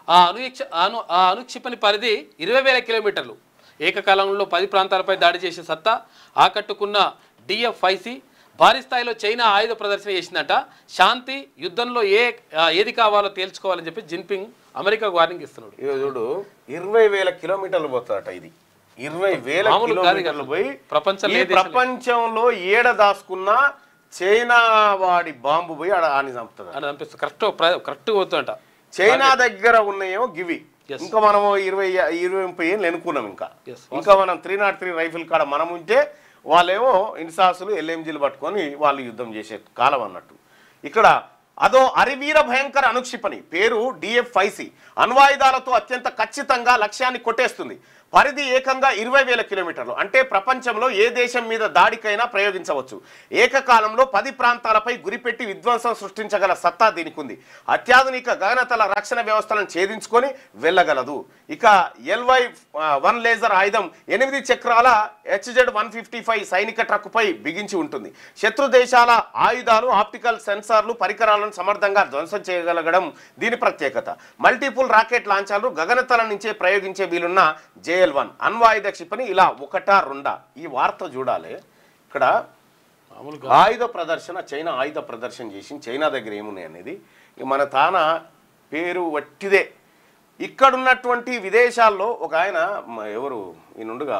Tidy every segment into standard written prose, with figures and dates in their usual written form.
ఆ అనుక్షిపణి పరిధి 20,000 కిలోమీటర్లు. ఏకకాలంలో 10 ప్రాంతాలపై దాడి చేసే సత్తా ఆకట్టుకున్న DF-5C భారీ స్థాయిలో చైనా ఆయుధ ప్రదర్శన చేసిందట. శాంతి యుద్ధంలో ఏది కావాలో తేల్చుకోవాలని చెప్పి జిన్పింగ్ అమెరికాకు వార్నింగ్ ఇస్తున్నాడు. చూడు 20,000 కిలోమీటర్లు పోతాడట. ఇది 20,000 కిలోమీటర్లు పోయి ప్రపంచంలో ఏడ దాచుకున్న చైనా వాడి బాంబు పోయి ఆని చంపుతుంది. కరెక్ట్ పోతుందట. చైనా దగ్గర ఉన్నాయేమో గివి. ఇంకా మనము 20-30 ఏళ్ళు ఎన్నుకున్నాం. ఇంకా మనం 303 రైఫిల్ కాడ మనం ఉంటే వాళ్ళేమో ఇన్సాసులు LMGలు పట్టుకొని వాళ్ళు యుద్ధం చేసే కాలం అన్నట్టు. ఇక్కడ అదో అరివీర భయంకర అనుక్షిపణి పేరు DF-5C అణ్వాయుధాలతో అత్యంత ఖచ్చితంగా లక్ష్యాన్ని కొట్టేస్తుంది. పరిధి ఏకంగా 20,000 కిలోమీటర్లు. అంటే ప్రపంచంలో ఏ దేశం మీద దాడికైనా ప్రయోగించవచ్చు. ఏకకాలంలో 10 ప్రాంతాలపై గురిపెట్టి విధ్వంసం సృష్టించగల సత్తా దీనికి ఉంది. అత్యాధునిక గగనతల రక్షణ వ్యవస్థలను ఛేదించుకొని వెళ్ళగలదు. ఇక LY-1 లేజర్ ఆయుధం 8 చక్రాల HZ-155 సైనిక ట్రక్కుపై బిగించి ఉంటుంది. శత్రు దేశాల ఆయుధాలు, ఆప్టికల్ సెన్సార్లు, పరికరాలను సమర్థంగా ధ్వంసం చేయగలగడం దీని ప్రత్యేకత. మల్టిపుల్ రాకెట్ లాంచర్లు గగనతల నుంచే ప్రయోగించే వీలున్న JL-1 అణ్వాయుధ క్షిపణి ఇలా 1-2. ఈ వార్త చూడాలి. ఇక్కడ ఆయుధ ప్రదర్శన, చైనా ఆయుధ ప్రదర్శన చేసి చైనా దగ్గర ఏమున్నాయి అనేది మన తాన పేరు వట్టిదే. ఇక్కడున్నటువంటి విదేశాల్లో ఒక ఆయన ఎవరు ఈయనుండుగా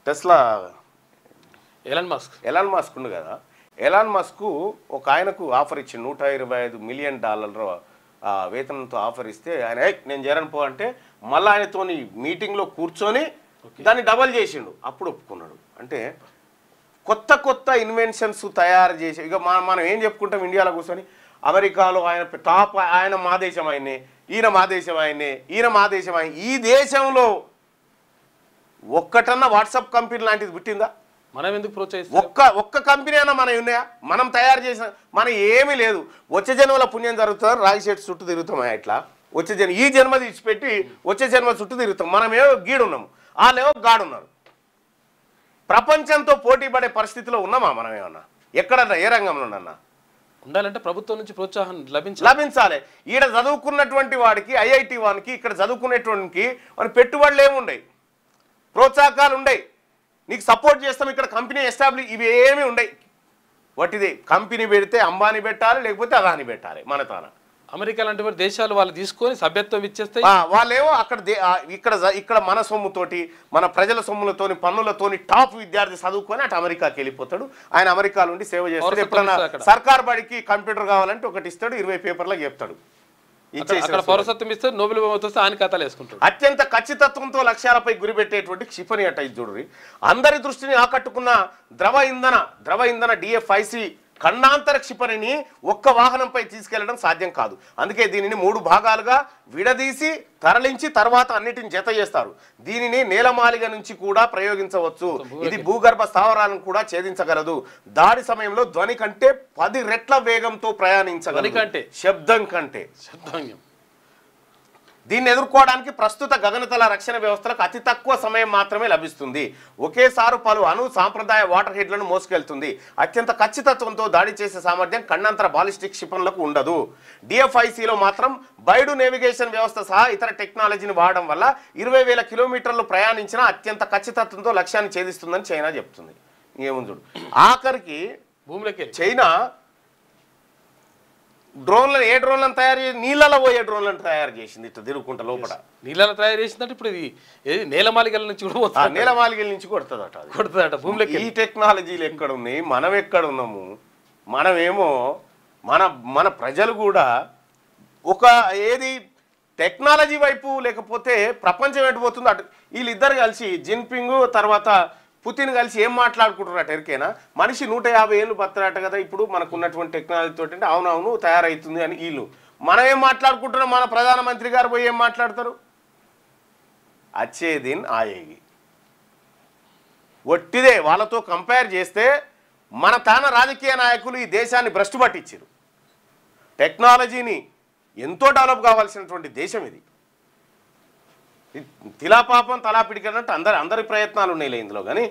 టెస్లా ఎలాన్ మస్క్ ఉండు కదా. ఎలాన్ మస్క్ ఒక ఆయనకు ఆఫర్ ఇచ్చి $125 మిలియన్ వేతనంతో ఆఫర్ ఇస్తే ఆయన నేను చేరను పో అంటే మళ్ళీ ఆయనతో మీటింగ్లో కూర్చొని దాన్ని డబల్ చేసిండు. అప్పుడు ఒప్పుకున్నాడు. అంటే కొత్త ఇన్వెన్షన్స్ తయారు చేసి ఇక మనం ఏం చెప్పుకుంటాం ఇండియాలో కూర్చొని అమెరికాలో ఆయన టాప్, ఆయన మా దేశం ఆయనే, ఈయన మా దేశం ఆయనే, ఈయన మా దేశం ఆయన. ఈ దేశంలో ఒక్కటన్నా వాట్సాప్ కంపెనీ లాంటిది పుట్టిందా? మనం ఎందుకు ప్రోత్సహిస్తాం? ఒక్క కంపెనీ అయినా మనం ఉన్నాయా? మనం తయారు చేసిన మనం ఏమీ లేదు. వచ్చే జన్మల పుణ్యం జరుగుతుంది. రాగి చెట్టు చుట్టూ తిరుగుతామా? ఇట్లా వచ్చే జన్మ ఈ జన్మ తీసిపెట్టి వచ్చే జన్మ చుట్టూ తిరుగుతాం. మనమేమో గీడున్నాము, వాళ్ళేమో గాడున్నారు. ప్రపంచంతో పోటీ పడే పరిస్థితిలో ఉన్నామా మనం? ఏమన్నా ఎక్కడన్నా ఏ రంగంలోనన్నా ఉండాలంటే ప్రభుత్వం నుంచి ప్రోత్సాహం లభించాలి. ఈడ చదువుకున్నటువంటి వాడికి IIT వానికి ఇక్కడ చదువుకునేటువంటి మన పెట్టుబడులు ఏముండయి, ప్రోత్సాహకాలు ఉండయి. నీకు సపోర్ట్ చేస్తాం, ఇక్కడ కంపెనీ ఎస్టాబ్లిష్, ఇవి ఏమి ఉండయి. వాటిది కంపెనీ పెడితే అంబానీ పెట్టాలి, లేకపోతే అదాని పెట్టాలి. మన తాన అమెరికా లాంటి దేశాలు వాళ్ళు తీసుకొని సభ్యత్వం ఇచ్చేస్తే వాళ్ళేమో ఇక్కడ మన సొమ్ముతోటి, మన ప్రజల సొమ్ములతోని, పన్నులతోని టాప్ విద్యార్థి చదువుకొని అటు అమెరికాకి వెళ్ళిపోతాడు. ఆయన అమెరికా నుండి సేవ చేస్తాడు. ఎప్పుడన్నా సర్కార్ బడికి కంప్యూటర్ కావాలంటే ఒకటి ఇస్తాడు, 20 పేపర్లకు చెప్తాడు. పౌరసత్వం ఇస్తే నోబెల్ బహుమతి ఆయన ఖాతాలు వేసుకుంటాడు. అత్యంత ఖచ్చితత్వంతో లక్ష్యాలపై గురిపెట్టేటువంటి క్షిపణి అట. ఇది చూడండి, అందరి దృష్టిని ఆకట్టుకున్న ద్రవ ఇంధన DF-5C ఖండాంతర క్షిపణిని ఒక్క వాహనంపై తీసుకెళ్లడం సాధ్యం కాదు. అందుకే దీనిని 3 భాగాలుగా విడదీసి తరలించి తర్వాత అన్నిటిని జత చేస్తారు. దీనిని నేలమాలిగ నుంచి కూడా ప్రయోగించవచ్చు. ఇది భూగర్భ స్థావరాలను కూడా ఛేదించగలదు. దాడి సమయంలో ధ్వని కంటే 10 రెట్ల వేగంతో ప్రయాణించగలదు. శబ్దం కంటే. దీన్ని ఎదుర్కోవడానికి ప్రస్తుత గగనతల రక్షణ వ్యవస్థలకు అతి తక్కువ సమయం మాత్రమే లభిస్తుంది. ఒకేసారి పలు సాంప్రదాయ వాటర్ హెడ్లను మోసుకెళ్తుంది. అత్యంత ఖచ్చితత్వంతో దాడి చేసే సామర్థ్యం ఖండాంతర బాలిస్టిక్ క్షిపణులకు ఉండదు. DF-5Cలో మాత్రం బైడు నేవిగేషన్ వ్యవస్థ సహా ఇతర టెక్నాలజీని వాడడం వల్ల 20,000 కిలోమీటర్లు ప్రయాణించిన అత్యంత ఖచ్చితత్వంతో లక్ష్యాన్ని ఛేదిస్తుందని చైనా చెప్తుంది. ఏముంది చూడు, ఆఖరికి భూమిలోకి చైనా డ్రోన్లను డ్రోన్లను తయారు చేసి నీళ్ళలో పోయే డ్రోన్లను తయారు చేసింది. ఇట్లా తిరుగుకుంటా లోపల నీళ్ళలో తయారు చేసిందంటే ఇప్పుడు ఇది నేలమాలిగల నుంచి కూడా నేలమాలిగల నుంచి కొడుతుందట భూమిలోకి. ఈ టెక్నాలజీలు ఎక్కడ ఉన్నాయి, మనం ఎక్కడ ఉన్నాము? మనమేమో మన ప్రజలు కూడా ఒక ఏది టెక్నాలజీ వైపు లేకపోతే ప్రపంచం ఎటుపోతుందో అటు వీళ్ళిద్దరు కలిసి జిన్పింగ్ తర్వాత పుతిన్ కలిసి ఏం మాట్లాడుకుంటున్నట్టు ఎరికేనా? మనిషి 150 ఏళ్ళు బతకట కదా ఇప్పుడు మనకున్నటువంటి టెక్నాలజీ తోటి. అంటే అవునవును తయారవుతుంది అని వీళ్ళు. మనం ఏం మాట్లాడుకుంటున్నాం? మన ప్రధానమంత్రి గారు పోయి ఏం మాట్లాడతారు? అచ్చే దిన్ ఆయేగి. ఒట్టిదే. వాళ్ళతో కంపేర్ చేస్తే మన తాన రాజకీయ నాయకులు ఈ దేశాన్ని భ్రష్టు పట్టించారు. టెక్నాలజీని ఎంతో డెవలప్ కావాల్సినటువంటి దేశం ఇది. తిలా పాపం తలా పిడికన్నట్టు అందరి ప్రయత్నాలు ఉన్నాయి ఇందులో. కానీ